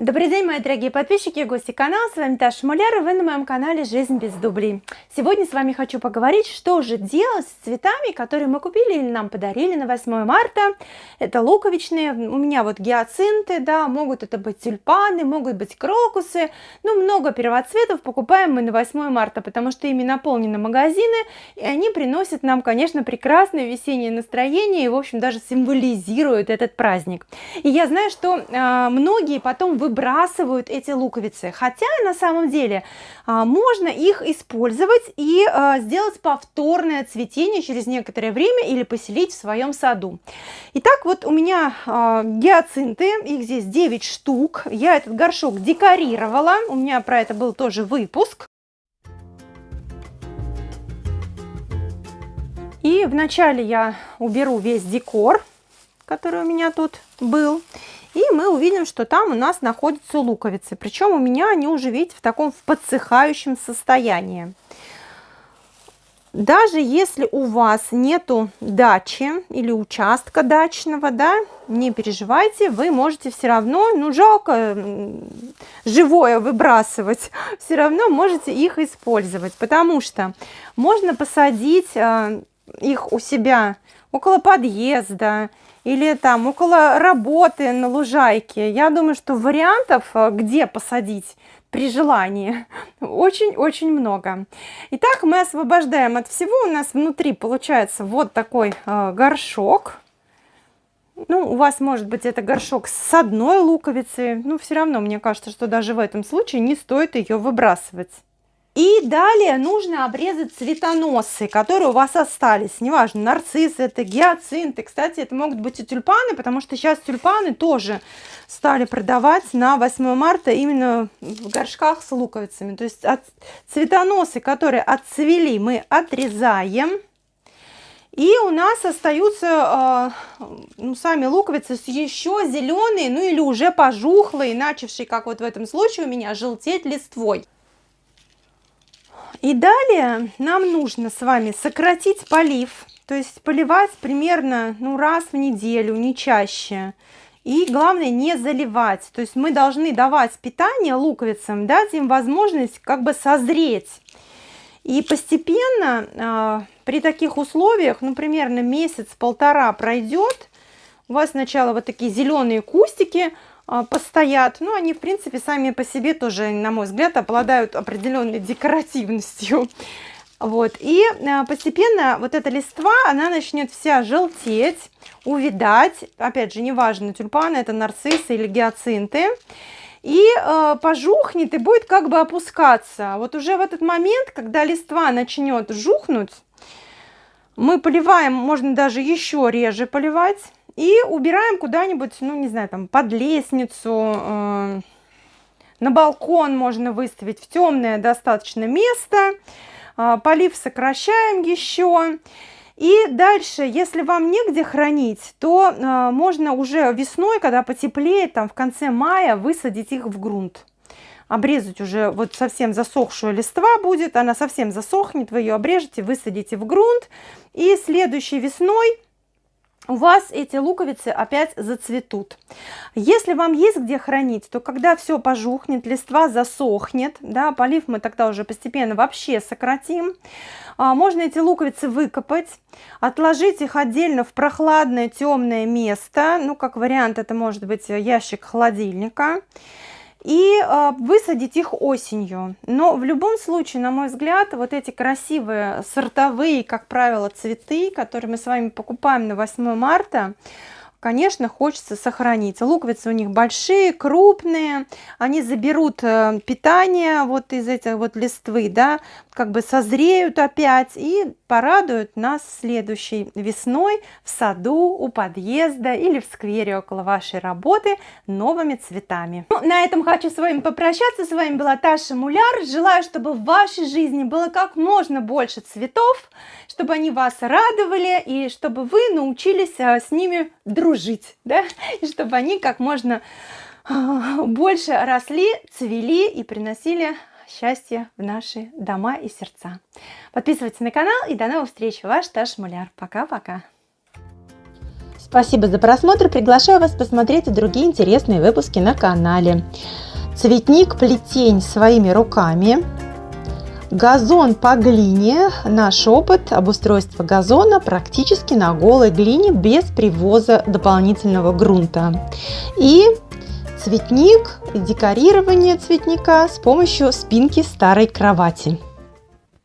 Добрый день, мои дорогие подписчики и гости канала, с вами Таша Муляр, и вы на моем канале «Жизнь без дублей». Сегодня с вами хочу поговорить, что же делать с цветами, которые мы купили или нам подарили на 8 марта. Это луковичные, у меня вот гиацинты, да, могут это быть тюльпаны, могут быть крокусы, ну, много первоцветов покупаем мы на 8 марта, потому что ими наполнены магазины, и они приносят нам, конечно, прекрасное весеннее настроение и, в общем, даже символизируют этот праздник. И я знаю, что многие потом выбрасывают эти луковицы, хотя на самом деле можно их использовать и сделать повторное цветение через некоторое время или поселить в своем саду. Итак, вот у меня гиацинты, их здесь 9 штук, я этот горшок декорировала, у меня про это был тоже выпуск. И вначале я уберу весь декор, который у меня тут был. И мы увидим, что там у нас находятся луковицы. Причем у меня они уже, видите, в таком подсыхающем состоянии. Даже если у вас нету дачи или участка дачного, да, не переживайте, вы можете все равно, ну жалко живое выбрасывать, все равно можете их использовать, потому что можно посадить их у себя около подъезда, или там около работы на лужайке. Я думаю, что вариантов, где посадить при желании, очень-очень много. Итак, мы освобождаем от всего. У нас внутри получается вот такой горшок. Ну, у вас может быть это горшок с одной луковицей. Но все равно, мне кажется, что даже в этом случае не стоит ее выбрасывать. И далее нужно обрезать цветоносы, которые у вас остались. Неважно, нарциссы, это гиацинты. Кстати, это могут быть и тюльпаны, потому что сейчас тюльпаны тоже стали продавать на 8 марта именно в горшках с луковицами. То есть цветоносы, которые отцвели, мы отрезаем. И у нас остаются сами луковицы еще зеленые, ну или уже пожухлые, начавшие, как вот в этом случае у меня, желтеть листвой. И далее нам нужно с вами сократить полив, то есть поливать примерно раз в неделю, не чаще. И главное не заливать, то есть мы должны давать питание луковицам, дать им возможность как бы созреть. И постепенно при таких условиях, примерно месяц-полтора пройдет, у вас сначала вот такие зеленые кустики постоят, но они в принципе сами по себе тоже, на мой взгляд, обладают определенной декоративностью. Вот. И постепенно вот эта листва, она начнет вся желтеть, увядать, опять же, неважно, тюльпаны, это нарциссы или гиацинты, и пожухнет и будет как бы опускаться. Вот уже в этот момент, когда листва начнет жухнуть, мы поливаем, можно даже еще реже поливать. И убираем куда-нибудь, не знаю, там под лестницу, на балкон можно выставить, в темное достаточно место. Полив сокращаем еще. И дальше, если вам негде хранить, то можно уже весной, когда потеплеет, там в конце мая, высадить их в грунт. Обрезать уже вот совсем засохшую листва будет, она совсем засохнет, вы ее обрежете, высадите в грунт. И следующей весной у вас эти луковицы опять зацветут. Если вам есть где хранить, то когда все пожухнет, листва засохнет, да, полив мы тогда уже постепенно вообще сократим. Можно эти луковицы выкопать, отложить их отдельно в прохладное темное место. Ну, как вариант, это может быть ящик холодильника. И высадить их осенью. Но в любом случае, на мой взгляд, вот эти красивые сортовые, как правило, цветы, которые мы с вами покупаем на 8 марта, конечно, хочется сохранить. Луковицы у них большие, крупные, они заберут питание вот из этих вот листвы, да, как бы созреют опять и порадуют нас следующей весной в саду, у подъезда или в сквере около вашей работы новыми цветами. На этом хочу с вами попрощаться. С вами была Таша Муляр. Желаю, чтобы в вашей жизни было как можно больше цветов, чтобы они вас радовали и чтобы вы научились с ними дружить, да? И чтобы они как можно больше росли, цвели и приносили счастье в наши дома и сердца. Подписывайтесь на канал и до новых встреч. Ваш Таша Муляр. Пока-пока. Спасибо за просмотр. Приглашаю вас посмотреть и другие интересные выпуски на канале. Цветник плетень своими руками. Газон по глине. Наш опыт обустройства газона практически на голой глине без привоза дополнительного грунта. И цветник, декорирование цветника с помощью спинки старой кровати.